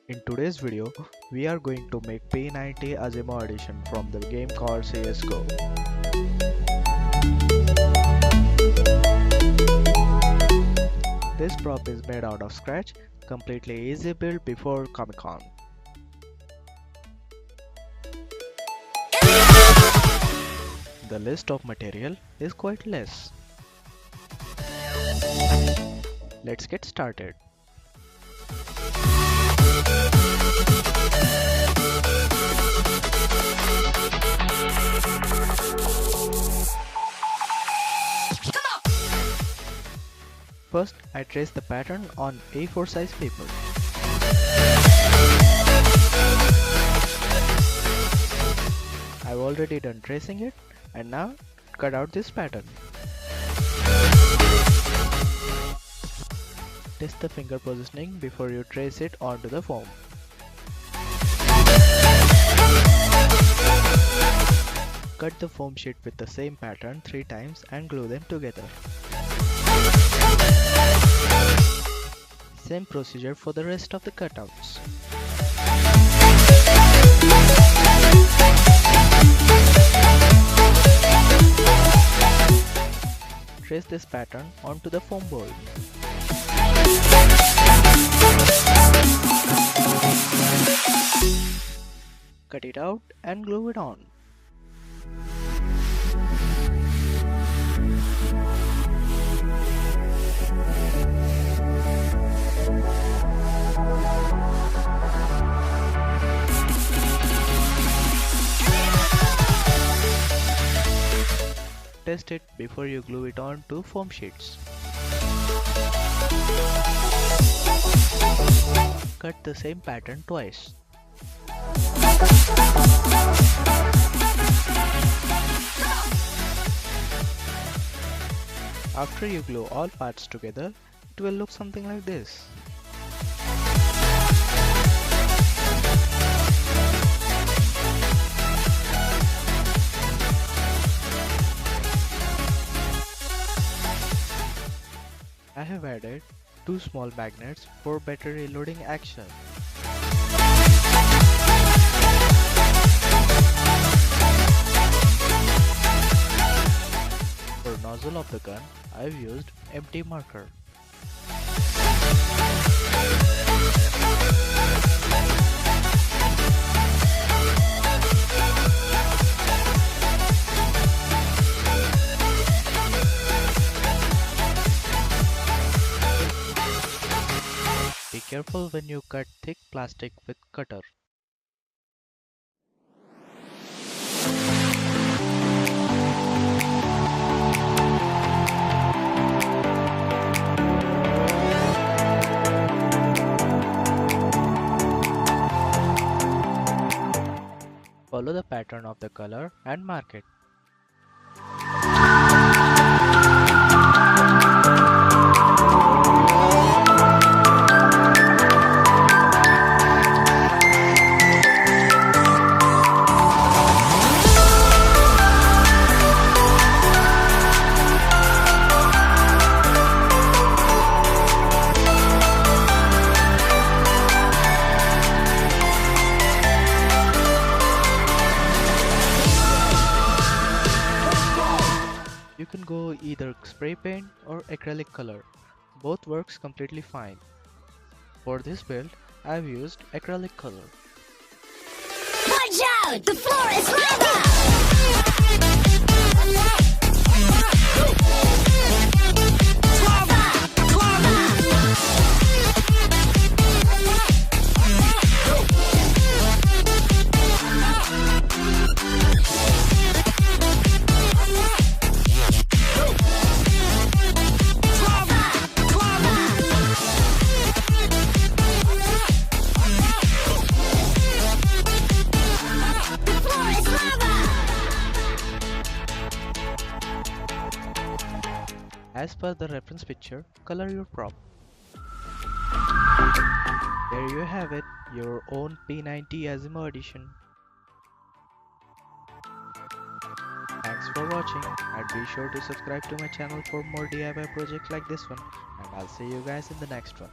In today's video, we are going to make P90 Asiimov edition from the game called CS GO. This prop is made out of scratch, completely easy build before Comic Con. The list of material is quite less. Let's get started. First, I trace the pattern on A4 size paper. I've already done tracing it and now cut out this pattern. Test the finger positioning before you trace it onto the foam. Cut the foam sheet with the same pattern 3 times and glue them together. Same procedure for the rest of the cutouts. Trace this pattern onto the foam board. Cut it out and glue it on. Test it before you glue it on to foam sheets. Cut the same pattern twice. After you glue all parts together, it will look something like this. I have added 2 small magnets for better reloading action. For nozzle of the gun, I have used empty marker. Be careful when you cut thick plastic with cutter. Follow the pattern of the color and mark it. You can go either spray paint or acrylic color. Both works completely fine. For this build, I've used acrylic color. Watch out! The floor is lava! As per the reference picture, color your prop. There you have it, your own P90 Asiimov edition. Thanks for watching and be sure to subscribe to my channel for more DIY projects like this one, and I'll see you guys in the next one.